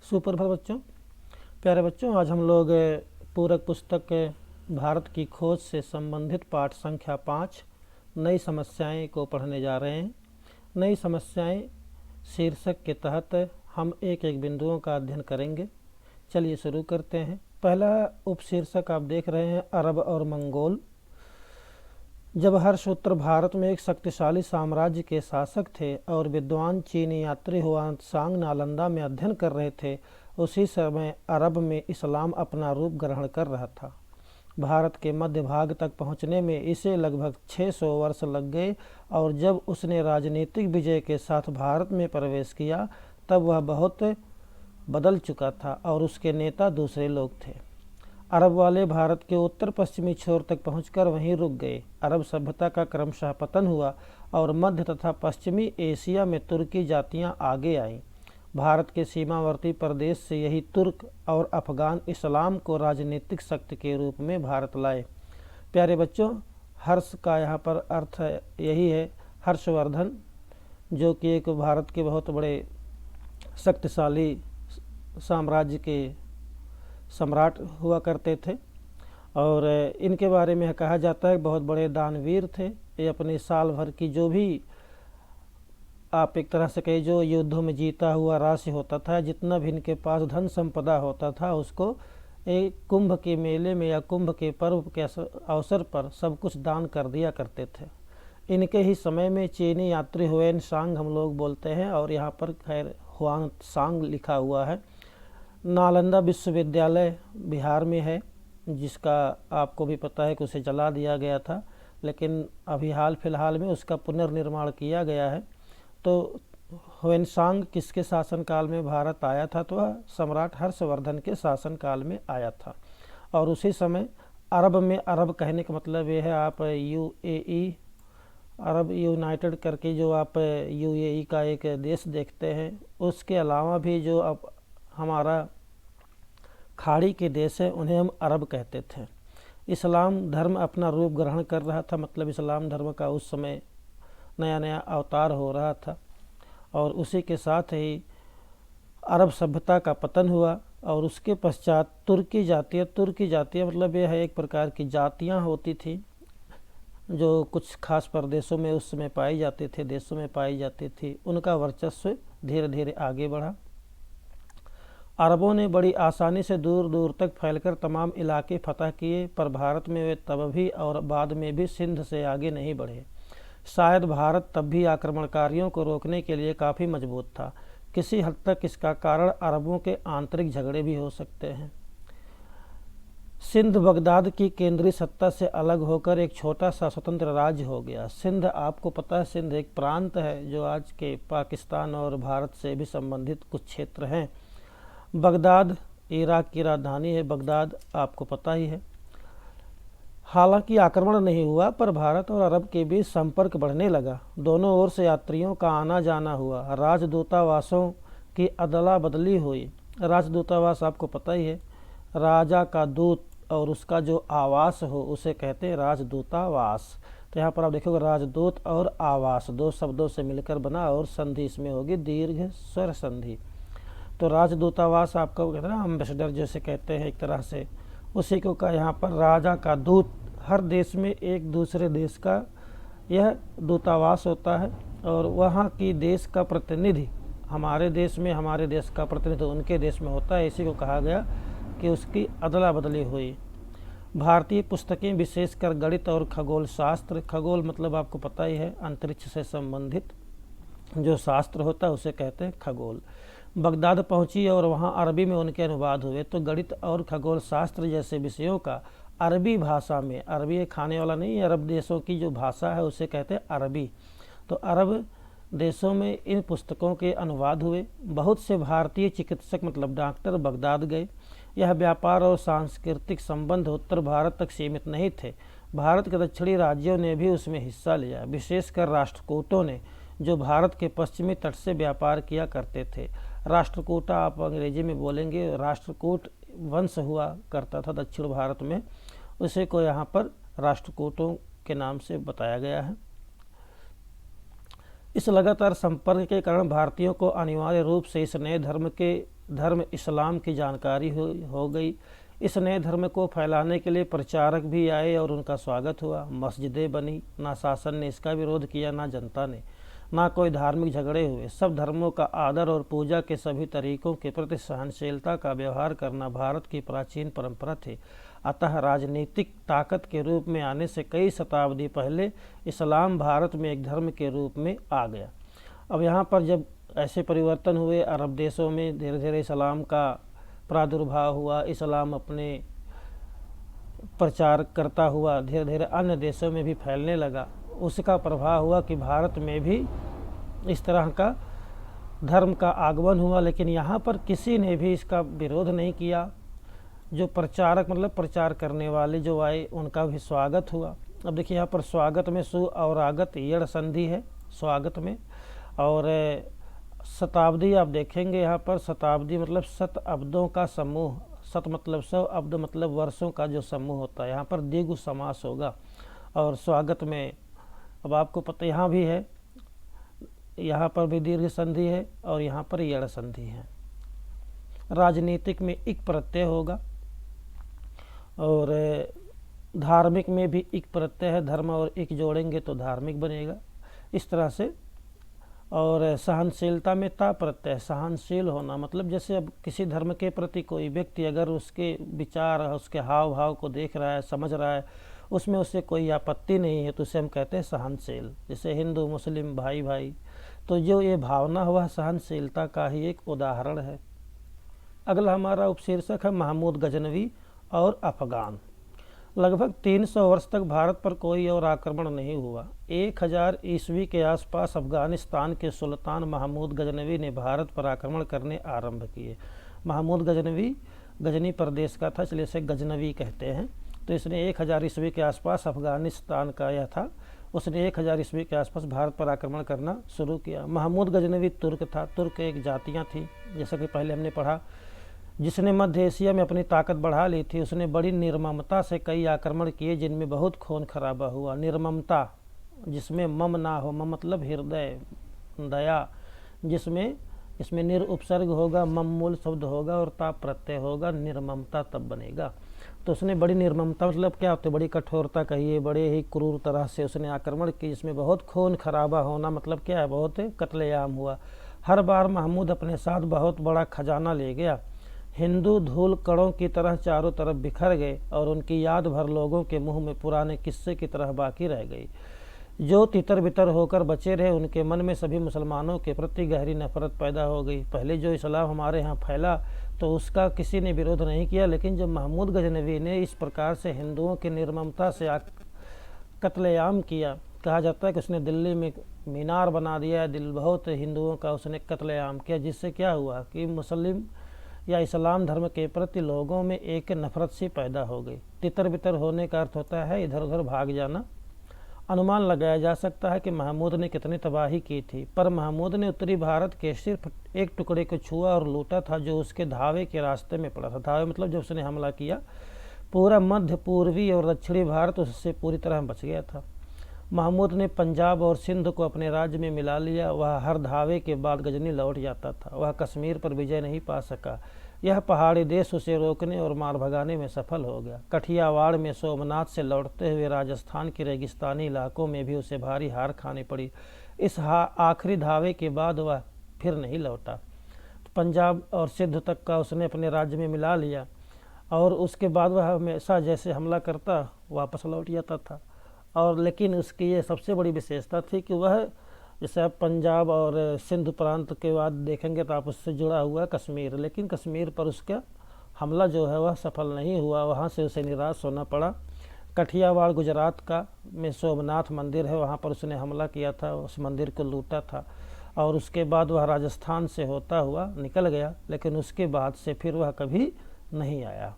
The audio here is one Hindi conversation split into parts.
सुप्रभात बच्चों, प्यारे बच्चों। आज हम लोग पूरक पुस्तक भारत की खोज से संबंधित पाठ संख्या 5 नई समस्याएं को पढ़ने जा रहे हैं। नई समस्याएं शीर्षक के तहत हम एक एक बिंदुओं का अध्ययन करेंगे। चलिए शुरू करते हैं। पहला उपशीर्षक आप देख रहे हैं, अरब और मंगोल। जब हर्ष उत्तर भारत में एक शक्तिशाली साम्राज्य के शासक थे और विद्वान चीनी यात्री हुआनत्सांग नालंदा में अध्ययन कर रहे थे, उसी समय अरब में इस्लाम अपना रूप ग्रहण कर रहा था। भारत के मध्य भाग तक पहुंचने में इसे लगभग 600 वर्ष लग गए और जब उसने राजनीतिक विजय के साथ भारत में प्रवेश किया तब वह बहुत बदल चुका था और उसके नेता दूसरे लोग थे। अरब वाले भारत के उत्तर पश्चिमी छोर तक पहुंचकर वहीं रुक गए। अरब सभ्यता का क्रमशः पतन हुआ और मध्य तथा पश्चिमी एशिया में तुर्की जातियां आगे आईं। भारत के सीमावर्ती प्रदेश से यही तुर्क और अफगान इस्लाम को राजनीतिक शक्ति के रूप में भारत लाए। प्यारे बच्चों, हर्ष का यहाँ पर अर्थ यही है हर्षवर्धन, जो कि एक भारत के बहुत बड़े शक्तिशाली साम्राज्य के सम्राट हुआ करते थे और इनके बारे में कहा जाता है बहुत बड़े दानवीर थे। ये अपनी साल भर की जो भी आप एक तरह से कहे जो युद्धों में जीता हुआ राशि होता था, जितना भी इनके पास धन संपदा होता था, उसको एक कुंभ के मेले में या कुंभ के पर्व के अवसर पर सब कुछ दान कर दिया करते थे। इनके ही समय में चीनी यात्री हुएनसांग हम लोग बोलते हैं और यहाँ पर खैर हुआनत्सांग लिखा हुआ है। नालंदा विश्वविद्यालय बिहार में है, जिसका आपको भी पता है कि उसे जला दिया गया था, लेकिन अभी हाल फिलहाल में उसका पुनर्निर्माण किया गया है। तो हुएनसांग किसके शासनकाल में भारत आया था? तो वह सम्राट हर्षवर्धन के शासनकाल में आया था। और उसी समय अरब में, अरब कहने का मतलब ये है आप यूएई, अरब यूनाइटेड करके जो आप यूएई का एक देश देखते हैं, उसके अलावा भी जो अब हमारा खाड़ी के देश है उन्हें हम अरब कहते थे। इस्लाम धर्म अपना रूप ग्रहण कर रहा था, मतलब इस्लाम धर्म का उस समय नया नया अवतार हो रहा था और उसी के साथ ही अरब सभ्यता का पतन हुआ और उसके पश्चात तुर्की जातियाँ मतलब यह है एक प्रकार की जातियाँ होती थी जो कुछ खास प्रदेशों में उस समय पाई जाती थी, देशों में पाई जाती थी। उनका वर्चस्व धीरे धीरे आगे बढ़ा। अरबों ने बड़ी आसानी से दूर दूर तक फैलकर तमाम इलाके फतह किए, पर भारत में वे तब भी और बाद में भी सिंध से आगे नहीं बढ़े। शायद भारत तब भी आक्रमणकारियों को रोकने के लिए काफ़ी मजबूत था। किसी हद तक इसका कारण अरबों के आंतरिक झगड़े भी हो सकते हैं। सिंध बगदाद की केंद्रीय सत्ता से अलग होकर एक छोटा सा स्वतंत्र राज्य हो गया। सिंध, आपको पता है, सिंध एक प्रांत है जो आज के पाकिस्तान और भारत से भी संबंधित कुछ क्षेत्र हैं। बगदाद इराक की राजधानी है। बगदाद आपको पता ही है। हालांकि आक्रमण नहीं हुआ, पर भारत और अरब के बीच संपर्क बढ़ने लगा। दोनों ओर से यात्रियों का आना जाना हुआ। राजदूतावासों की अदला बदली हुई। राजदूतावास आपको पता ही है, राजा का दूत और उसका जो आवास हो उसे कहते हैं राजदूतावास। तो यहाँ पर आप देखोगे राजदूत और आवास दो शब्दों से मिलकर बना और संधि इसमें होगी दीर्घ स्वर संधि। तो राजदूतावास आपको कहते हैं ना, एम्बेसडर जैसे कहते हैं एक तरह से, उसी को का यहाँ पर राजा का दूत। हर देश में एक दूसरे देश का यह दूतावास होता है और वहाँ की देश का प्रतिनिधि हमारे देश में, हमारे देश का प्रतिनिधि उनके देश में होता है। इसी को कहा गया कि उसकी अदला बदली हुई। भारतीय पुस्तकें विशेषकर गणित और खगोल शास्त्र, खगोल मतलब आपको पता ही है अंतरिक्ष से संबंधित जो शास्त्र होता है उसे कहते हैं खगोल, बगदाद पहुंची और वहां अरबी में उनके अनुवाद हुए। तो गणित और खगोल शास्त्र जैसे विषयों का अरबी भाषा में, अरबी खाने वाला नहीं, अरब देशों की जो भाषा है उसे कहते हैं अरबी। तो अरब देशों में इन पुस्तकों के अनुवाद हुए। बहुत से भारतीय चिकित्सक मतलब डॉक्टर बगदाद गए। यह व्यापार और सांस्कृतिक संबंध उत्तर भारत तक सीमित नहीं थे। भारत के दक्षिणी राज्यों ने भी उसमें हिस्सा लिया, विशेषकर राष्ट्रकूटों ने, जो भारत के पश्चिमी तट से व्यापार किया करते थे। राष्ट्रकूटा आप अंग्रेजी में बोलेंगे, राष्ट्रकूट वंश हुआ करता था दक्षिण भारत में, उसे को यहाँ पर राष्ट्रकूटों के नाम से बताया गया है। इस लगातार संपर्क के कारण भारतीयों को अनिवार्य रूप से इस नए धर्म के धर्म इस्लाम की जानकारी हो गई। इस नए धर्म को फैलाने के लिए प्रचारक भी आए और उनका स्वागत हुआ। मस्जिदें बनी, ना शासन ने इसका विरोध किया ना जनता ने, ना कोई धार्मिक झगड़े हुए। सब धर्मों का आदर और पूजा के सभी तरीकों के प्रति सहनशीलता का व्यवहार करना भारत की प्राचीन परंपरा थी। अतः राजनीतिक ताकत के रूप में आने से कई शताब्दी पहले इस्लाम भारत में एक धर्म के रूप में आ गया। अब यहाँ पर जब ऐसे परिवर्तन हुए, अरब देशों में धीरे धीरे इस्लाम का प्रादुर्भाव हुआ, इस्लाम अपने प्रचार करता हुआ धीरे धीरे अन्य देशों में भी फैलने लगा। उसका प्रभाव हुआ कि भारत में भी इस तरह का धर्म का आगमन हुआ, लेकिन यहाँ पर किसी ने भी इसका विरोध नहीं किया। जो प्रचारक मतलब प्रचार करने वाले जो आए उनका भी स्वागत हुआ। अब देखिए यहाँ पर स्वागत में सु और आगत यड़ संधि है स्वागत में, और शताब्दी आप देखेंगे यहाँ पर शताब्दी मतलब शत अब्दों का समूह, शत मतलब 100, अब्द मतलब वर्षों का जो समूह होता है, यहाँ पर द्विगु समास होगा। और स्वागत में अब आपको पता यहाँ भी है, यहाँ पर भी दीर्घ संधि है और यहाँ पर यड़ संधि है। राजनीतिक में इक प्रत्यय होगा और धार्मिक में भी इक प्रत्यय है, धर्म और इक जोड़ेंगे तो धार्मिक बनेगा, इस तरह से। और सहनशीलता में ता प्रत्यय, सहनशील होना मतलब जैसे अब किसी धर्म के प्रति कोई व्यक्ति अगर उसके विचार उसके हाव भाव को देख रहा है, समझ रहा है, उसमें उससे कोई आपत्ति नहीं है तो उसे हम कहते हैं सहनशील। जैसे हिंदू मुस्लिम भाई भाई, तो जो ये भावना हुआ सहनशीलता का ही एक उदाहरण है। अगला हमारा उपशीर्षक है महमूद गजनवी और अफगान। लगभग 300 वर्ष तक भारत पर कोई और आक्रमण नहीं हुआ। 1000 ईस्वी के आसपास अफगानिस्तान के सुल्तान महमूद गजनवी ने भारत पर आक्रमण करने आरंभ किए। महमूद गजनवी गजनी प्रदेश का था, इसलिए इसे गजनवी कहते हैं। तो इसने 1000 ईस्वी के आसपास अफगानिस्तान का यह था, उसने 1000 ईस्वी के आसपास भारत पर आक्रमण करना शुरू किया। महमूद गजनवी तुर्क था। तुर्क एक जातियाँ थी, जैसा कि पहले हमने पढ़ा, जिसने मध्य एशिया में अपनी ताकत बढ़ा ली थी। उसने बड़ी निर्ममता से कई आक्रमण किए जिनमें बहुत खून खराबा हुआ। निर्ममता जिसमें मम ना हो, मम मतलब हृदय, दया, जिसमें इसमें निर उपसर्ग होगा, मम मूल शब्द होगा और ता प्रत्यय होगा, निर्ममता तब बनेगा। तो उसने बड़ी निर्ममता मतलब क्या होती है, बड़ी कठोरता कहिए, बड़े ही क्रूर तरह से उसने आक्रमण की, जिसमें बहुत खून खराबा होना मतलब क्या है, बहुत कत्लेआम हुआ। हर बार महमूद अपने साथ बहुत बड़ा खजाना ले गया। हिंदू धूल कणों की तरह चारों तरफ बिखर गए और उनकी याद भर लोगों के मुंह में पुराने किस्से की तरह बाकी रह गई। जो तितर बितर होकर बचे रहे उनके मन में सभी मुसलमानों के प्रति गहरी नफरत पैदा हो गई। पहले जो इस्लाम हमारे यहाँ फैला तो उसका किसी ने विरोध नहीं किया, लेकिन जब महमूद गजनवी ने इस प्रकार से हिंदुओं की निर्ममता से कत्लेआम किया, कहा जाता है कि उसने दिल्ली में मीनार बना दिया, दिल बहुत हिंदुओं का उसने कत्लेआम किया, जिससे क्या हुआ कि मुस्लिम या इस्लाम धर्म के प्रति लोगों में एक नफरत सी पैदा हो गई। तितर बितर होने का अर्थ होता है इधर उधर भाग जाना। अनुमान लगाया जा सकता है कि महमूद ने कितनी तबाही की थी, पर महमूद ने उत्तरी भारत के सिर्फ एक टुकड़े को छुआ और लूटा था जो उसके धावे के रास्ते में पड़ा था। धावे मतलब जब उसने हमला किया, पूरा मध्य पूर्वी और दक्षिणी भारत उससे पूरी तरह बच गया था। महमूद ने पंजाब और सिंध को अपने राज्य में मिला लिया। वह हर धावे के बाद गजनी लौट जाता था। वह कश्मीर पर विजय नहीं पा सका। यह पहाड़ी देश उसे रोकने और मार भगाने में सफल हो गया। कठियावाड़ में सोमनाथ से लौटते हुए राजस्थान के रेगिस्तानी इलाकों में भी उसे भारी हार खानी पड़ी। इस आखिरी धावे के बाद वह फिर नहीं लौटा। पंजाब और सिंध तक का उसने अपने राज्य में मिला लिया और उसके बाद वह हमेशा जैसे हमला करता वापस लौट जाता था। और लेकिन उसकी ये सबसे बड़ी विशेषता थी कि वह जैसे आप पंजाब और सिंध प्रांत के बाद देखेंगे तो आप उससे जुड़ा हुआ कश्मीर, लेकिन कश्मीर पर उसका हमला जो है वह सफल नहीं हुआ, वहाँ से उसे निराश होना पड़ा। कठियावाड़ गुजरात का में सोमनाथ मंदिर है, वहाँ पर उसने हमला किया था, उस मंदिर को लूटा था और उसके बाद वह राजस्थान से होता हुआ निकल गया, लेकिन उसके बाद से फिर वह कभी नहीं आया।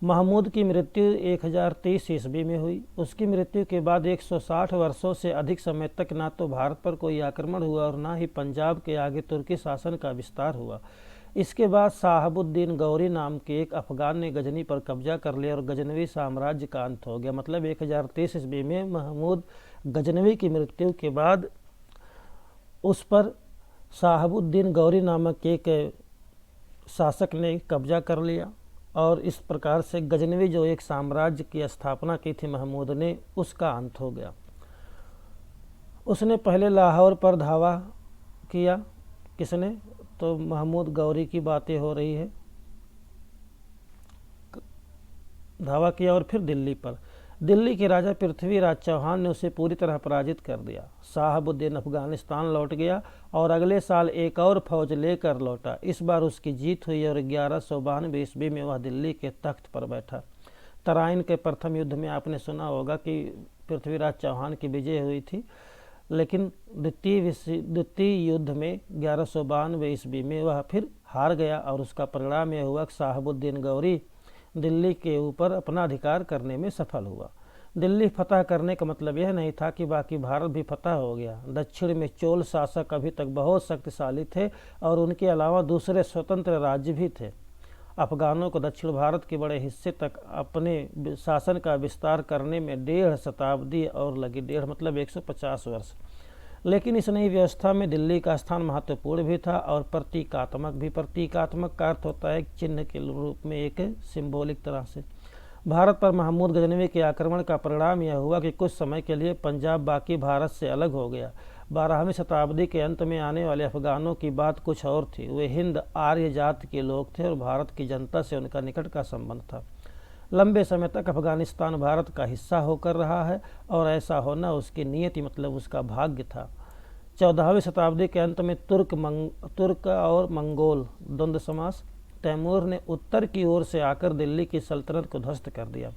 महमूद की मृत्यु 1030 ईस्वी में हुई। उसकी मृत्यु के बाद 160 वर्षों से अधिक समय तक ना तो भारत पर कोई आक्रमण हुआ और ना ही पंजाब के आगे तुर्की शासन का विस्तार हुआ। इसके बाद साहबुद्दीन गौरी नाम के एक अफगान ने गजनी पर कब्जा कर लिया और गजनवी साम्राज्य का अंत हो गया। मतलब 1030 ईस्वी में महमूद गजनवी की मृत्यु के बाद उस पर शहाबुद्दीन गौरी नामक एक शासक ने कब्जा कर लिया और इस प्रकार से गजनवी जो एक साम्राज्य की स्थापना की थी महमूद ने, उसका अंत हो गया। उसने पहले लाहौर पर धावा किया। किसने? तो महमूद गौरी की बातें हो रही है। धावा किया और फिर दिल्ली पर। दिल्ली के राजा पृथ्वीराज चौहान ने उसे पूरी तरह पराजित कर दिया। शहाबुद्दीन अफगानिस्तान लौट गया और अगले साल एक और फौज लेकर लौटा। इस बार उसकी जीत हुई और 1192 ईस्वी में वह दिल्ली के तख्त पर बैठा। तराइन के प्रथम युद्ध में आपने सुना होगा कि पृथ्वीराज चौहान की विजय हुई थी, लेकिन द्वितीय युद्ध में 1192 ईस्वी में वह फिर हार गया और उसका परिणाम यह हुआ कि शहाबुद्दीन गौरी दिल्ली के ऊपर अपना अधिकार करने में सफल हुआ। दिल्ली फतह करने का मतलब यह नहीं था कि बाकी भारत भी फतह हो गया। दक्षिण में चोल शासक अभी तक बहुत शक्तिशाली थे और उनके अलावा दूसरे स्वतंत्र राज्य भी थे। अफगानों को दक्षिण भारत के बड़े हिस्से तक अपने शासन का विस्तार करने में 1.5 शताब्दी और लगी। 1.5 मतलब 150 वर्ष। लेकिन इस नई व्यवस्था में दिल्ली का स्थान महत्वपूर्ण भी था और प्रतीकात्मक भी। प्रतीकात्मक का अर्थ होता है एक चिन्ह के रूप में, एक सिंबॉलिक तरह से। भारत पर महमूद गजनवी के आक्रमण का परिणाम यह हुआ कि कुछ समय के लिए पंजाब बाकी भारत से अलग हो गया। 12वीं शताब्दी के अंत में आने वाले अफगानों की बात कुछ और थी। वे हिंद आर्य जाति के लोग थे और भारत की जनता से उनका निकट का संबंध था। लंबे समय तक अफगानिस्तान भारत का हिस्सा होकर रहा है और ऐसा होना उसकी नियति मतलब उसका भाग्य था। 14वीं शताब्दी के अंत में तुर्क और मंगोल द्वंद्व समास तैमूर ने उत्तर की ओर से आकर दिल्ली की सल्तनत को ध्वस्त कर दिया।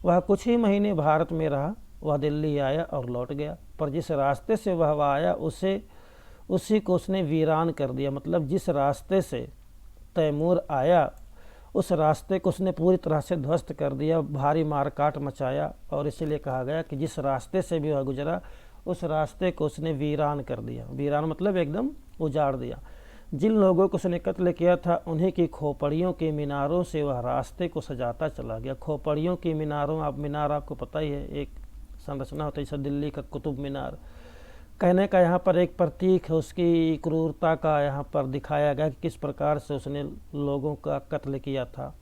वह कुछ ही महीने भारत में रहा। वह दिल्ली आया और लौट गया, पर जिस रास्ते से वह आया उसी को उसने वीरान कर दिया। मतलब जिस रास्ते से तैमूर आया उस रास्ते को उसने पूरी तरह से ध्वस्त कर दिया, भारी मारकाट मचाया। और इसीलिए कहा गया कि जिस रास्ते से भी वह गुजरा उस रास्ते को उसने वीरान कर दिया। वीरान मतलब एकदम उजाड़ दिया। जिन लोगों को उसने कत्ल किया था उन्हीं की खोपड़ियों के मीनारों से वह रास्ते को सजाता चला गया। खोपड़ियों की मीनारों, मीनार आपको पता ही है, एक संरचना होती है जैसे दिल्ली का कुतुब मीनार। कहने का यहाँ पर एक प्रतीक है उसकी क्रूरता का, यहाँ पर दिखाया गया कि किस प्रकार से उसने लोगों का कत्ल किया था।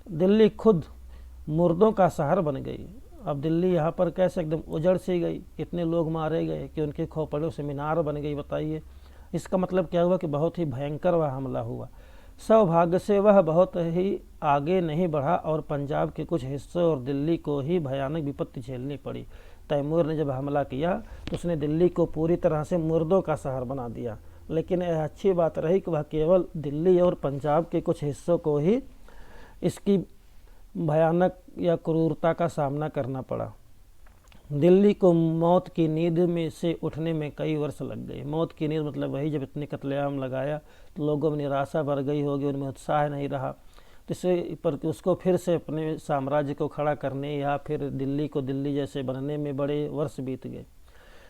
दिल्ली खुद मुर्दों का शहर बन गई। अब दिल्ली यहाँ पर कैसे एकदम उजड़ सी गई, इतने लोग मारे गए कि उनके खोपड़ियों से मीनार बन गई। बताइए इसका मतलब क्या हुआ कि बहुत ही भयंकर वह हमला हुआ। सौभाग्य से वह बहुत ही आगे नहीं बढ़ा और पंजाब के कुछ हिस्सों और दिल्ली को ही भयानक विपत्ति झेलनी पड़ी। तैमूर ने जब हमला किया तो उसने दिल्ली को पूरी तरह से मुर्दों का शहर बना दिया। लेकिन यह अच्छी बात रही कि वह केवल दिल्ली और पंजाब के कुछ हिस्सों को ही इसकी भयानक या क्रूरता का सामना करना पड़ा। दिल्ली को मौत की नींद में से उठने में कई वर्ष लग गए। मौत की नींद मतलब वही जब इतने कत्लेआम लगाया तो लोगों में निराशा भर गई होगी, उनमें उत्साह नहीं रहा, तो इसे पर उसको फिर से अपने साम्राज्य को खड़ा करने या फिर दिल्ली को दिल्ली जैसे बनने में बड़े वर्ष बीत गए।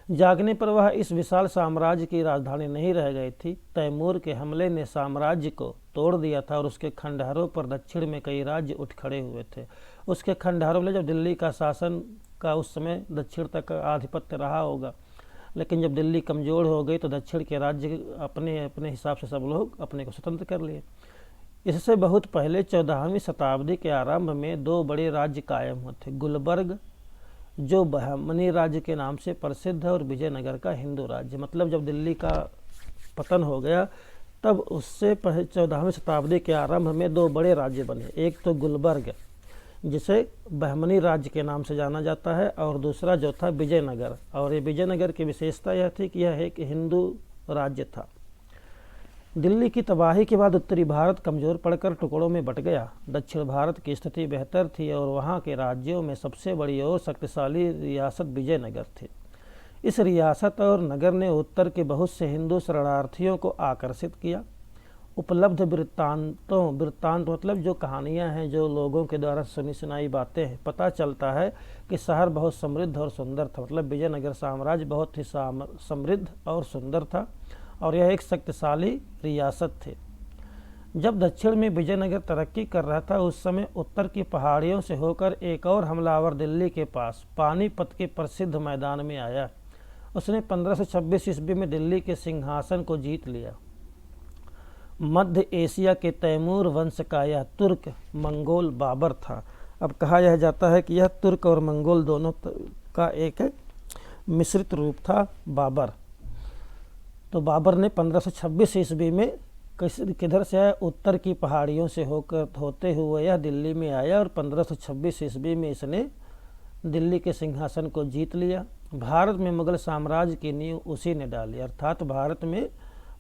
जागने पर वह इस विशाल साम्राज्य की राजधानी नहीं रह गई थी। तैमूर के हमले ने साम्राज्य को तोड़ दिया था और उसके खंडहरों पर दक्षिण में कई राज्य उठ खड़े हुए थे। उसके खंडहरों में जब दिल्ली का शासन का उस समय दक्षिण तक आधिपत्य रहा होगा, लेकिन जब दिल्ली कमज़ोर हो गई तो दक्षिण के राज्य अपने अपने हिसाब से सब लोग अपने को स्वतंत्र कर लिए। इससे बहुत पहले 14वीं शताब्दी के आरंभ में 2 बड़े राज्य कायम हुए थे। गुलबर्ग जो बहमनी राज्य के नाम से प्रसिद्ध है और विजयनगर का हिंदू राज्य। मतलब जब दिल्ली का पतन हो गया तब उससे 14वीं शताब्दी के आरंभ में 2 बड़े राज्य बने। एक तो गुलबर्ग जिसे बहमनी राज्य के नाम से जाना जाता है और दूसरा जो था विजयनगर। और ये विजयनगर की विशेषता यह थी कि यह एक हिंदू राज्य था। दिल्ली की तबाही के बाद उत्तरी भारत कमज़ोर पड़कर टुकड़ों में बंट गया। दक्षिण भारत की स्थिति बेहतर थी और वहाँ के राज्यों में सबसे बड़ी और शक्तिशाली रियासत विजयनगर थी। इस रियासत और नगर ने उत्तर के बहुत से हिंदू शरणार्थियों को आकर्षित किया। उपलब्ध वृत्तांत मतलब जो कहानियाँ हैं, जो लोगों के द्वारा सुनी सुनाई बातें हैं, पता चलता है कि शहर बहुत समृद्ध और सुंदर था। मतलब विजयनगर साम्राज्य बहुत ही समृद्ध और सुंदर था और यह एक शक्तिशाली रियासत थी। जब दक्षिण में विजयनगर तरक्की कर रहा था उस समय उत्तर की पहाड़ियों से होकर एक और हमलावर दिल्ली के पास पानीपत के प्रसिद्ध मैदान में आया। उसने 1526 ईस्वी में दिल्ली के सिंहासन को जीत लिया। मध्य एशिया के तैमूर वंश का यह तुर्क मंगोल बाबर था। अब कहा यह जाता है कि यह तुर्क और मंगोल दोनों का एक मिश्रित रूप था बाबर। तो बाबर ने 1526 ईस्वी में किधर से आया, उत्तर की पहाड़ियों से होते हुए यह दिल्ली में आया और 1526 ईस्वी में इसने दिल्ली के सिंहासन को जीत लिया। भारत में मुगल साम्राज्य की नींव उसी ने डाली, अर्थात भारत में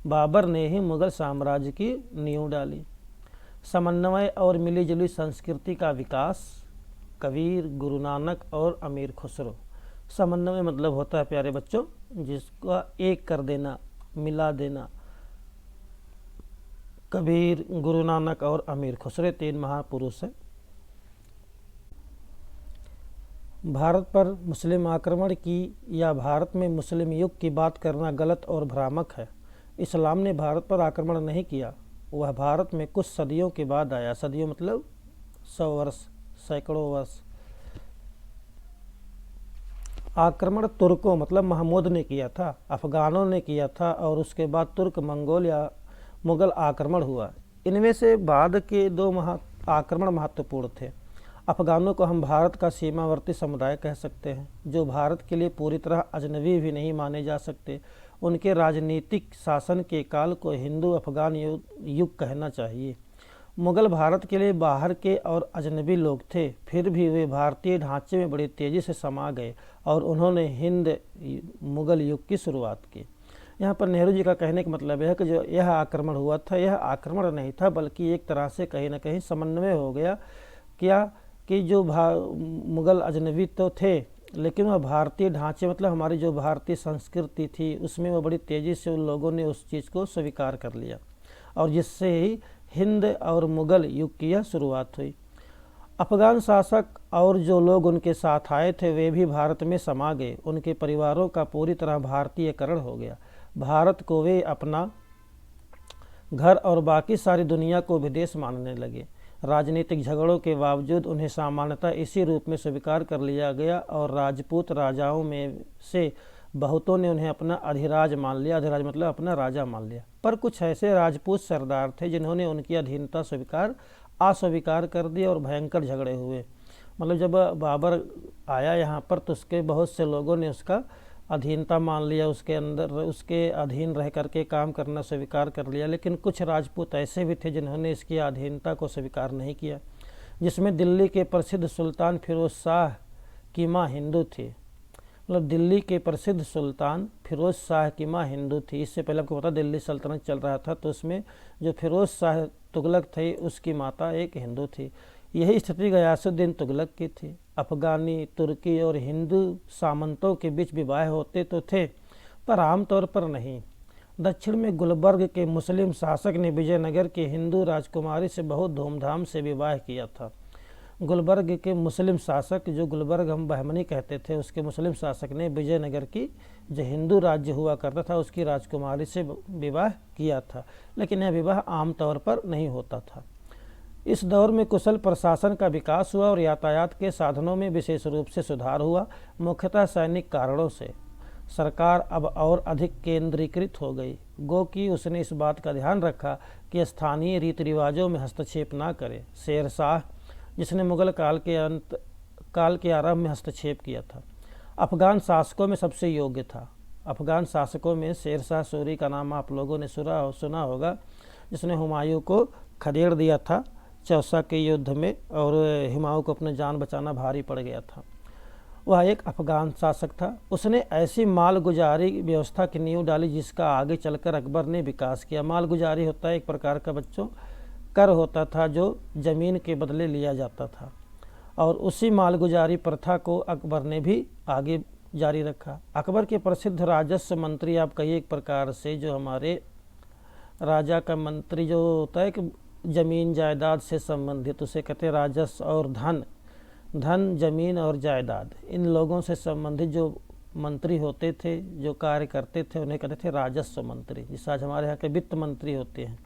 बाबर ने ही मुगल साम्राज्य की नींव डाली। समन्वय और मिलीजुली संस्कृति का विकास, कबीर, गुरु नानक और अमीर खुसरो। समन्वय मतलब होता है प्यारे बच्चों जिसका एक कर देना, मिला देना। कबीर, गुरु नानक और अमीर खुसरो 3 महापुरुष हैं। भारत पर मुस्लिम आक्रमण की या भारत में मुस्लिम युग की बात करना गलत और भ्रामक है। इस्लाम ने भारत पर आक्रमण नहीं किया, वह भारत में कुछ सदियों के बाद आया। सदियों मतलब 100 वर्ष, सैकड़ों वर्ष। आक्रमण तुर्कों मतलब महमूद ने किया था, अफगानों ने किया था और उसके बाद तुर्क मंगोल या मुगल आक्रमण हुआ। इनमें से बाद के 2 आक्रमण महत्वपूर्ण थे। अफगानों को हम भारत का सीमावर्ती समुदाय कह सकते हैं, जो भारत के लिए पूरी तरह अजनबी भी नहीं माने जा सकते। उनके राजनीतिक शासन के काल को हिंदू अफगान युग कहना चाहिए। मुगल भारत के लिए बाहर के और अजनबी लोग थे, फिर भी वे भारतीय ढांचे में बड़ी तेज़ी से समा गए और उन्होंने हिंद मुगल युग की शुरुआत की। यहाँ पर नेहरू जी का कहने का मतलब है कि जो यह आक्रमण हुआ था, यह आक्रमण नहीं था बल्कि एक तरह से कहीं ना कहीं समन्वय हो गया। क्या कि जो मुगल अजनबी तो थे लेकिन वह भारतीय ढांचे मतलब हमारी जो भारतीय संस्कृति थी उसमें वह बड़ी तेज़ी से उन लोगों ने उस चीज़ को स्वीकार कर लिया और जिससे ही हिंद और मुगल युग की यह शुरुआत हुई। अफगान शासक और जो लोग उनके साथ आए थे वे भी भारत में समा गए। उनके परिवारों का पूरी तरह भारतीयकरण हो गया। भारत को वे अपना घर और बाकी सारी दुनिया को विदेश मानने लगे। राजनीतिक झगड़ों के बावजूद उन्हें सामान्यतः इसी रूप में स्वीकार कर लिया गया और राजपूत राजाओं में से बहुतों ने उन्हें अपना अधिराज मान लिया। अधिराज मतलब अपना राजा मान लिया। पर कुछ ऐसे राजपूत सरदार थे जिन्होंने उनकी अधीनता अस्वीकार कर दी और भयंकर झगड़े हुए। मतलब जब बाबर आया यहाँ पर तो उसके बहुत से लोगों ने उसका अधीनता मान लिया, उसके अंदर उसके अधीन रह करके काम करना स्वीकार कर लिया। लेकिन कुछ राजपूत ऐसे भी थे जिन्होंने इसकी अधीनता को स्वीकार नहीं किया, जिसमें दिल्ली के प्रसिद्ध सुल्तान फिरोज शाह की माँ हिंदू थी। मतलब दिल्ली के प्रसिद्ध सुल्तान फिरोज शाह की माँ हिंदू थी। इससे पहले आपको पता दिल्ली सल्तनत चल रहा था तो उसमें जो फिरोज शाह तुगलक थे उसकी माता एक हिंदू थी। यही स्थिति गयासुद्दीन तुगलक की थी। अफगानी, तुर्की और हिंदू सामंतों के बीच विवाह होते तो थे पर आमतौर पर नहीं। दक्षिण में गुलबर्ग के मुस्लिम शासक ने विजयनगर की हिंदू राजकुमारी से बहुत धूमधाम से विवाह किया था। गुलबर्ग के मुस्लिम शासक, जो गुलबर्ग हम बहमनी कहते थे, उसके मुस्लिम शासक ने विजयनगर की जो हिंदू राज्य हुआ करता था उसकी राजकुमारी से विवाह किया था। लेकिन यह विवाह आमतौर पर नहीं होता था। इस दौर में कुशल प्रशासन का विकास हुआ और यातायात के साधनों में विशेष रूप से सुधार हुआ। मुख्यतः सैनिक कारणों से सरकार अब और अधिक केंद्रीकृत हो गई। गो कि उसने इस बात का ध्यान रखा कि स्थानीय रीति रिवाजों में हस्तक्षेप न करे। शेर शाह, जिसने मुगल काल के आरंभ में हस्तक्षेप किया था, अफगान शासकों में सबसे योग्य था। अफगान शासकों में शेर शाह सूरी का नाम आप लोगों ने सुना होगा, जिसने हुमायूं को खदेड़ दिया था चौसा के युद्ध में और हुमायूं को अपनी जान बचाना भारी पड़ गया था। वह एक अफगान शासक था। उसने ऐसी मालगुजारी व्यवस्था की नींव डाली जिसका आगे चलकर अकबर ने विकास किया। मालगुजारी होता है एक प्रकार का बच्चों कर होता था जो ज़मीन के बदले लिया जाता था और उसी मालगुजारी प्रथा को अकबर ने भी आगे जारी रखा। अकबर के प्रसिद्ध राजस्व मंत्री, आप कहिए एक प्रकार से जो हमारे राजा का मंत्री जो होता है कि ज़मीन जायदाद से संबंधित, उसे कहते हैं राजस्व और धन ज़मीन और जायदाद, इन लोगों से संबंधित जो मंत्री होते थे, जो कार्य करते थे, उन्हें कहते थे राजस्व मंत्री, जिस आज हमारे यहाँ के वित्त मंत्री होते हैं।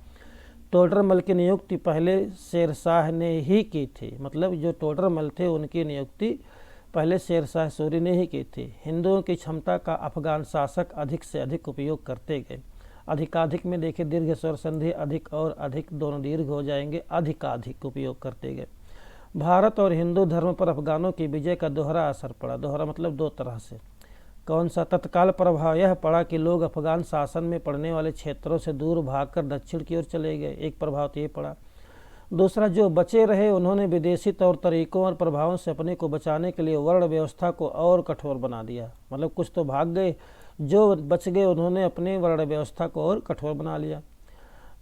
टोडरमल की नियुक्ति पहले शेर शाह ने ही की थी। मतलब जो टोडरमल थे उनकी नियुक्ति पहले शेरशाह सूरी ने ही की थी। हिंदुओं की क्षमता का अफगान शासक अधिक से अधिक उपयोग करते गए। अधिकाधिक में देखिए दीर्घ स्वर संधि, अधिक और अधिक दोनों दीर्घ हो जाएंगे, अधिकाधिक उपयोग करते गए। भारत और हिंदू धर्म पर अफगानों की विजय का दोहरा असर पड़ा। दोहरा मतलब दो तरह से। कौन सा? तत्काल प्रभाव यह पड़ा कि लोग अफगान शासन में पड़ने वाले क्षेत्रों से दूर भागकर दक्षिण की ओर चले गए, एक प्रभाव तो ये पड़ा। दूसरा, जो बचे रहे उन्होंने विदेशी तौर तरीकों और प्रभावों से अपने को बचाने के लिए वर्ण व्यवस्था को और कठोर बना दिया। मतलब कुछ तो भाग गए, जो बच गए उन्होंने अपने वर्ण व्यवस्था को और कठोर बना लिया।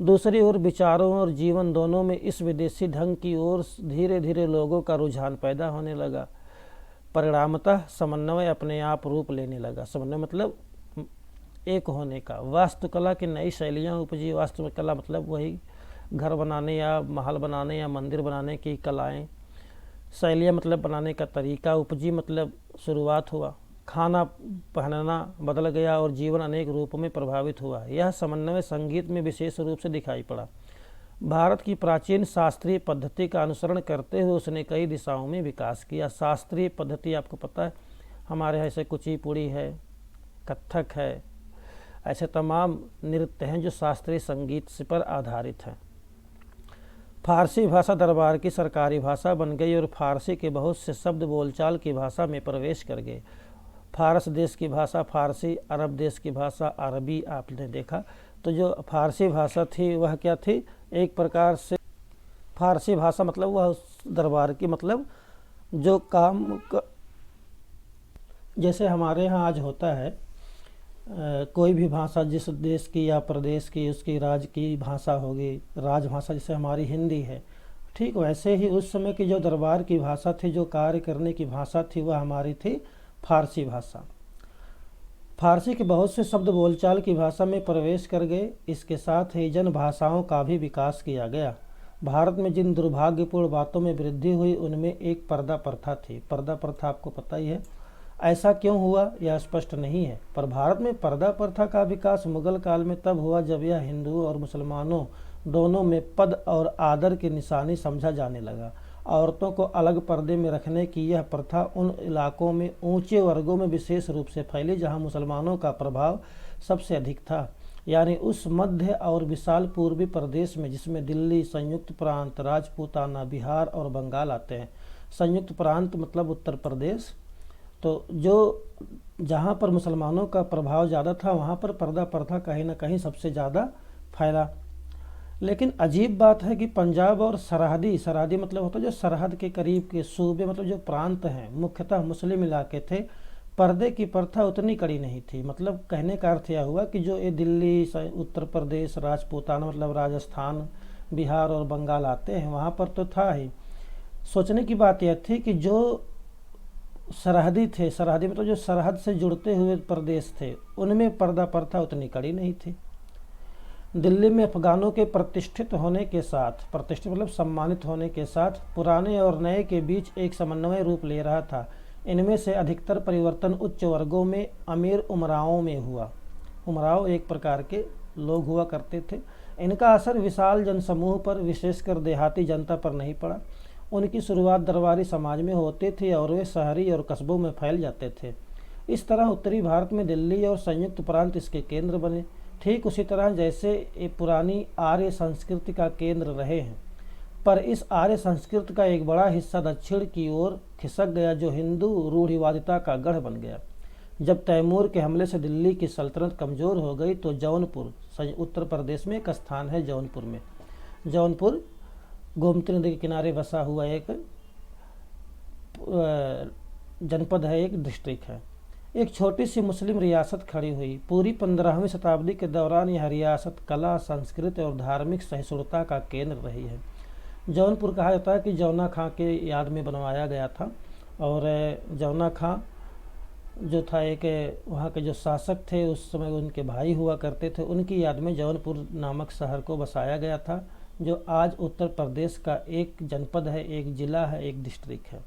दूसरी ओर विचारों और जीवन दोनों में इस विदेशी ढंग की ओर धीरे धीरे लोगों का रुझान पैदा होने लगा। परिणामतः समन्वय अपने आप रूप लेने लगा। समन्वय मतलब एक होने का। वास्तुकला की नई शैलियाँ उपजी। वास्तुकला मतलब वही घर बनाने या महल बनाने या मंदिर बनाने की कलाएं। शैलियाँ मतलब बनाने का तरीका। उपजी मतलब शुरुआत हुआ। खाना पहनना बदल गया और जीवन अनेक रूपों में प्रभावित हुआ। यह समन्वय संगीत में विशेष रूप से दिखाई पड़ा। भारत की प्राचीन शास्त्रीय पद्धति का अनुसरण करते हुए उसने कई दिशाओं में विकास किया। शास्त्रीय पद्धति आपको पता है, हमारे यहाँ ऐसे कुचिपुड़ी है, कथक है, ऐसे तमाम नृत्य हैं जो शास्त्रीय संगीत से पर आधारित हैं। फारसी भाषा दरबार की सरकारी भाषा बन गई और फारसी के बहुत से शब्द बोलचाल की भाषा में प्रवेश कर गए। फारस देश की भाषा फारसी, अरब देश की भाषा अरबी आपने देखा। तो जो फारसी भाषा थी वह क्या थी? एक प्रकार से फारसी भाषा मतलब वह दरबार की, मतलब जो काम जैसे हमारे यहाँ आज होता है कोई भी भाषा जिस देश की या प्रदेश की उसकी राज्य की भाषा होगी, राजभाषा जैसे हमारी हिंदी है, ठीक वैसे ही उस समय की जो दरबार की भाषा थी, जो कार्य करने की भाषा थी, वह हमारी थी फारसी भाषा। फारसी के बहुत से शब्द बोलचाल की भाषा में प्रवेश कर गए। इसके साथ ही जन भाषाओं का भी विकास किया गया। भारत में जिन दुर्भाग्यपूर्ण बातों में वृद्धि हुई उनमें एक पर्दा प्रथा थी। पर्दा प्रथा आपको पता ही है। ऐसा क्यों हुआ यह स्पष्ट नहीं है, पर भारत में पर्दा प्रथा का विकास मुगल काल में तब हुआ जब यह हिंदुओं और मुसलमानों दोनों में पद और आदर की निशानी समझा जाने लगा। औरतों को अलग पर्दे में रखने की यह प्रथा उन इलाकों में ऊंचे वर्गों में विशेष रूप से फैली जहां मुसलमानों का प्रभाव सबसे अधिक था, यानी उस मध्य और विशाल पूर्वी प्रदेश में जिसमें दिल्ली, संयुक्त प्रांत, राजपूताना, बिहार और बंगाल आते हैं। संयुक्त प्रांत मतलब उत्तर प्रदेश। तो जो जहाँ पर मुसलमानों का प्रभाव ज़्यादा था वहाँ पर पर्दा प्रथा कहीं ना कहीं सबसे ज़्यादा फैला। लेकिन अजीब बात है कि पंजाब और सरहदी मतलब होता है जो सरहद के करीब के सूबे, मतलब जो प्रांत हैं मुख्यतः मुस्लिम इलाके थे, पर्दे की प्रथा उतनी कड़ी नहीं थी। मतलब कहने का अर्थ यह हुआ कि जो ये दिल्ली, उत्तर प्रदेश, राजपूताना मतलब राजस्थान, बिहार और बंगाल आते हैं वहाँ पर तो था ही। सोचने की बात यह थी कि जो सरहदी थे, सरहदी मतलब जो सरहद से जुड़ते हुए प्रदेश थे, उनमें पर्दा प्रथा उतनी कड़ी नहीं थी। दिल्ली में अफगानों के प्रतिष्ठित होने के साथ, प्रतिष्ठित मतलब सम्मानित होने के साथ, पुराने और नए के बीच एक समन्वय रूप ले रहा था। इनमें से अधिकतर परिवर्तन उच्च वर्गों में अमीर उमराओं में हुआ। उमराव एक प्रकार के लोग हुआ करते थे। इनका असर विशाल जनसमूह पर, विशेषकर देहाती जनता पर नहीं पड़ा। उनकी शुरुआत दरबारी समाज में होती थी और वे शहरी और कस्बों में फैल जाते थे। इस तरह उत्तरी भारत में दिल्ली और संयुक्त प्रांत इसके केंद्र बने, ठीक उसी तरह जैसे ये पुरानी आर्य संस्कृति का केंद्र रहे हैं। पर इस आर्य संस्कृति का एक बड़ा हिस्सा दक्षिण की ओर खिसक गया, जो हिंदू रूढ़िवादिता का गढ़ बन गया। जब तैमूर के हमले से दिल्ली की सल्तनत कमज़ोर हो गई तो जौनपुर, उत्तर प्रदेश में एक स्थान है जौनपुर में, जौनपुर गोमती नदी के किनारे बसा हुआ एक जनपद है, एक डिस्ट्रिक्ट है। एक छोटी सी मुस्लिम रियासत खड़ी हुई। पूरी 15वीं शताब्दी के दौरान यह रियासत कला, संस्कृति और धार्मिक सहिष्णुता का केंद्र रही है। जौनपुर कहा जाता है कि जौना खां के याद में बनवाया गया था, और जौना खां जो था एक वहाँ के जो शासक थे उस समय उनके भाई हुआ करते थे, उनकी याद में जौनपुर नामक शहर को बसाया गया था, जो आज उत्तर प्रदेश का एक जनपद है, एक जिला है, एक डिस्ट्रिक्ट है।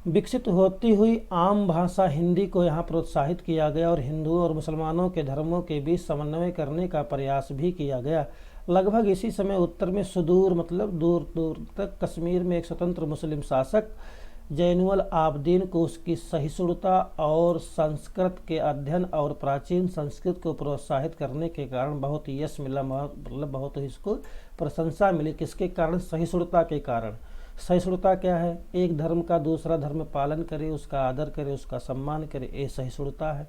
विकसित होती हुई आम भाषा हिंदी को यहाँ प्रोत्साहित किया गया और हिंदुओं और मुसलमानों के धर्मों के बीच समन्वय करने का प्रयास भी किया गया। लगभग इसी समय उत्तर में सुदूर मतलब दूर दूर तक कश्मीर में एक स्वतंत्र मुस्लिम शासक जैनुल आबदीन को उसकी सहिष्णुता और संस्कृत के अध्ययन और प्राचीन संस्कृत को प्रोत्साहित करने के कारण बहुत यश मिला, मतलब बहुत ही इसको प्रशंसा मिली। किसके कारण? सहिष्णुता के कारण। सहिष्णुता क्या है? एक धर्म का दूसरा धर्म पालन करे, उसका आदर करे, उसका सम्मान करे, ये सहिष्णुता है।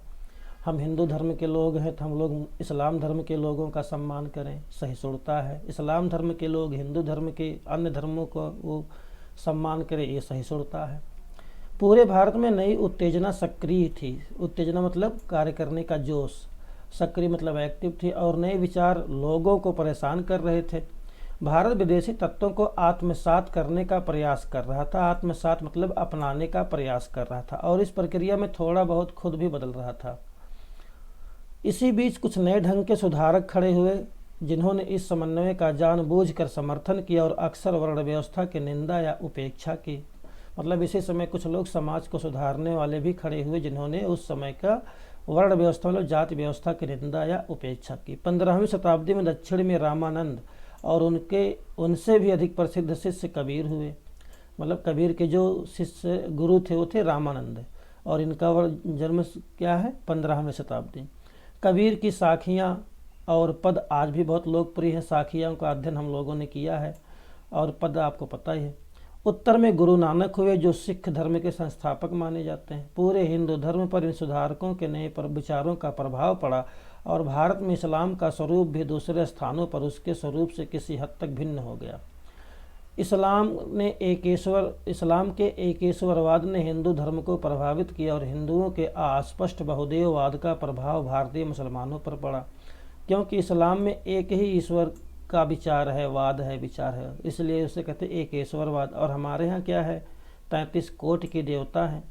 हम हिंदू धर्म के लोग हैं तो हम लोग इस्लाम धर्म के लोगों का सम्मान करें, सहिष्णुता है। इस्लाम धर्म के लोग हिंदू धर्म के अन्य धर्मों को वो सम्मान करें, ये सहिष्णुता है। पूरे भारत में नई उत्तेजना सक्रिय थी। उत्तेजना मतलब कार्य करने का जोश, सक्रिय मतलब एक्टिव थी, और नए विचार लोगों को परेशान कर रहे थे। भारत विदेशी तत्वों को आत्मसात करने का प्रयास कर रहा था। आत्मसात मतलब अपनाने का प्रयास कर रहा था, और इस प्रक्रिया में थोड़ा बहुत खुद भी बदल रहा था। इसी बीच कुछ नए ढंग के सुधारक खड़े हुए जिन्होंने इस समन्वय का जानबूझकर समर्थन किया और अक्सर वर्ण व्यवस्था की निंदा या उपेक्षा की। मतलब इसी समय कुछ लोग समाज को सुधारने वाले भी खड़े हुए जिन्होंने उस समय का वर्ण व्यवस्था मतलब जाति व्यवस्था की निंदा या उपेक्षा की। 15वीं शताब्दी में दक्षिण में रामानंद और उनसे भी अधिक प्रसिद्ध शिष्य कबीर हुए। मतलब कबीर के जो शिष्य गुरु थे वो थे रामानंद, और इनका जन्म क्या है? 15वीं शताब्दी। कबीर की साखियाँ और पद आज भी बहुत लोकप्रिय है। साखियों का अध्ययन हम लोगों ने किया है, और पद आपको पता ही है। उत्तर में गुरु नानक हुए जो सिख धर्म के संस्थापक माने जाते हैं। पूरे हिंदू धर्म पर इन सुधारकों के नए विचारों का प्रभाव पड़ा, और भारत में इस्लाम का स्वरूप भी दूसरे स्थानों पर उसके स्वरूप से किसी हद तक भिन्न हो गया। इस्लाम के एकेश्वरवाद ने हिंदू धर्म को प्रभावित किया, और हिंदुओं के अस्पष्ट बहुदेववाद का प्रभाव भारतीय मुसलमानों पर पड़ा, क्योंकि इस्लाम में एक ही ईश्वर का विचार है, वाद है, विचार है, इसलिए उसे कहते हैं एकेश्वरवाद। और हमारे यहाँ क्या है? 33 कोटि के देवता हैं,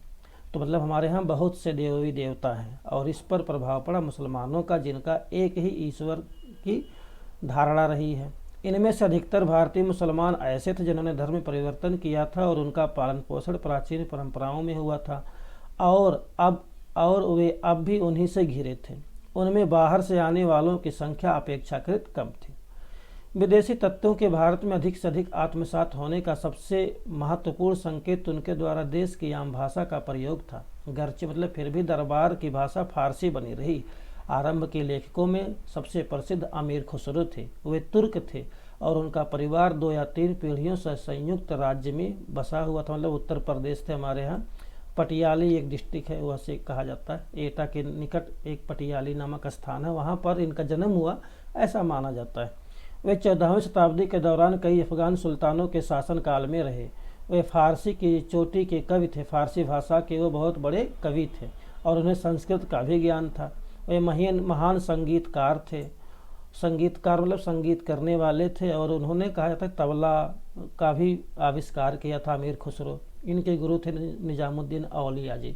तो मतलब हमारे यहाँ बहुत से देवी देवता हैं, और इस पर प्रभाव पड़ा मुसलमानों का, जिनका एक ही ईश्वर की धारणा रही है। इनमें से अधिकतर भारतीय मुसलमान ऐसे थे जिन्होंने धर्म परिवर्तन किया था, और उनका पालन पोषण प्राचीन परंपराओं में हुआ था, और वे अब भी उन्हीं से घिरे थे। उनमें बाहर से आने वालों की संख्या अपेक्षाकृत कम थी। विदेशी तत्वों के भारत में अधिक से अधिक आत्मसात होने का सबसे महत्वपूर्ण संकेत उनके द्वारा देश की आम भाषा का प्रयोग था। गर्चे मतलब फिर भी दरबार की भाषा फारसी बनी रही। आरंभ के लेखकों में सबसे प्रसिद्ध अमीर खुसरो थे। वे तुर्क थे, और उनका परिवार 2 या 3 पीढ़ियों से संयुक्त राज्य में बसा हुआ था। मतलब उत्तर प्रदेश थे हमारे यहाँ। पटियाली एक डिस्ट्रिक्ट है, वह से कहा जाता है। एटा के निकट एक पटियाली नामक स्थान है, वहाँ पर इनका जन्म हुआ ऐसा माना जाता है। वे 14वीं शताब्दी के दौरान कई अफगान सुल्तानों के शासनकाल में रहे। वे फारसी की चोटी के कवि थे। फारसी भाषा के वो बहुत बड़े कवि थे, और उन्हें संस्कृत का भी ज्ञान था। वे महान संगीतकार थे। संगीतकार मतलब संगीत करने वाले थे, और उन्होंने कहा जाता है तबला का भी आविष्कार किया था अमीर खुसरो। इनके गुरु थे निजामुद्दीन औलिया जी,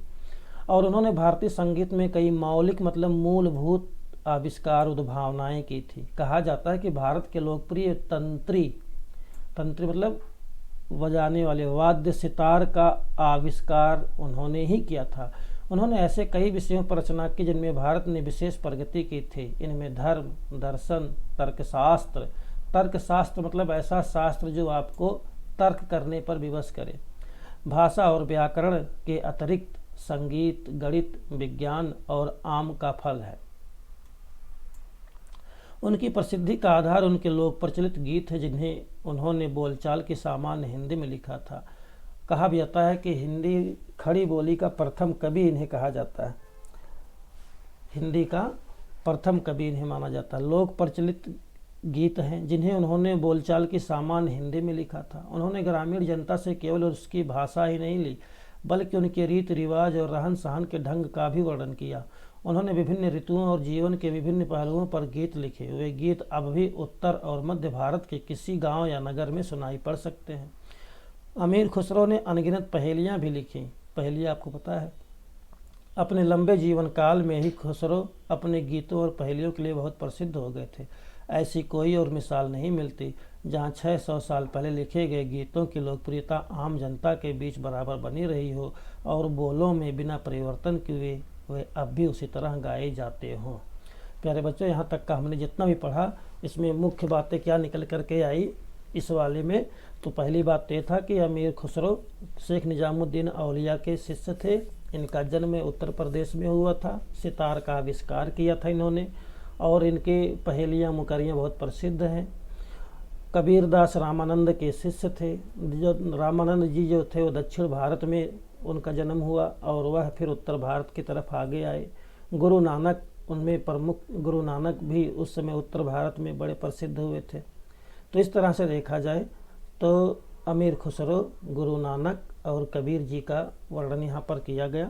और उन्होंने भारतीय संगीत में कई मौलिक मतलब मूलभूत आविष्कार उद्भावनाएं की थी। कहा जाता है कि भारत के लोकप्रिय तंत्री मतलब बजाने वाले वाद्य सितार का आविष्कार उन्होंने ही किया था। उन्होंने ऐसे कई विषयों पर रचना की जिनमें भारत ने विशेष प्रगति की थी। इनमें धर्म, दर्शन, तर्कशास्त्र। तर्कशास्त्र मतलब ऐसा शास्त्र जो आपको तर्क करने पर विवश करे। भाषा और व्याकरण के अतिरिक्त संगीत, गणित, विज्ञान और आम का फल है। उनकी प्रसिद्धि का आधार उनके लोक प्रचलित गीत है, जिन्हें उन्होंने बोलचाल की सामान्य हिंदी में लिखा था। कहा भी जाता है कि हिंदी खड़ी बोली का प्रथम कवि इन्हें कहा जाता है। हिंदी का प्रथम कवि इन्हें माना जाता है। लोक प्रचलित गीत हैं जिन्हें उन्होंने बोलचाल की सामान्य हिंदी में लिखा था। उन्होंने ग्रामीण जनता से केवल उसकी भाषा ही नहीं ली, बल्कि उनके रीति रिवाज और रहन सहन के ढंग का भी वर्णन किया। उन्होंने विभिन्न ऋतुओं और जीवन के विभिन्न पहलुओं पर गीत लिखे। वे गीत अब भी उत्तर और मध्य भारत के किसी गांव या नगर में सुनाई पड़ सकते हैं। अमीर खुसरो ने अनगिनत पहेलियां भी लिखी। पहेलियां आपको पता है। अपने लंबे जीवन काल में ही खुसरो अपने गीतों और पहेलियों के लिए बहुत प्रसिद्ध हो गए थे। ऐसी कोई और मिसाल नहीं मिलती जहाँ 600 साल पहले लिखे गए गीतों की लोकप्रियता आम जनता के बीच बराबर बनी रही हो और बोलों में बिना परिवर्तन किए वे अब भी उसी तरह गाए जाते हों। प्यारे बच्चों, यहाँ तक का हमने जितना भी पढ़ा, इसमें मुख्य बातें क्या निकल कर के आई इस वाले में? तो पहली बात ये था कि अमीर खुसरो शेख निजामुद्दीन औलिया के शिष्य थे। इनका जन्म उत्तर प्रदेश में हुआ था। सितार का आविष्कार किया था इन्होंने और इनके पहेलियाँ मुकरियाँ बहुत प्रसिद्ध हैं। कबीरदास रामानंद के शिष्य थे। जो रामानंद जी जो थे वो दक्षिण भारत में उनका जन्म हुआ और वह फिर उत्तर भारत की तरफ आगे आए। गुरु नानक उनमें प्रमुख, गुरु नानक भी उस समय उत्तर भारत में बड़े प्रसिद्ध हुए थे। तो इस तरह से देखा जाए तो अमीर खुसरो, गुरु नानक और कबीर जी का वर्णन यहाँ पर किया गया।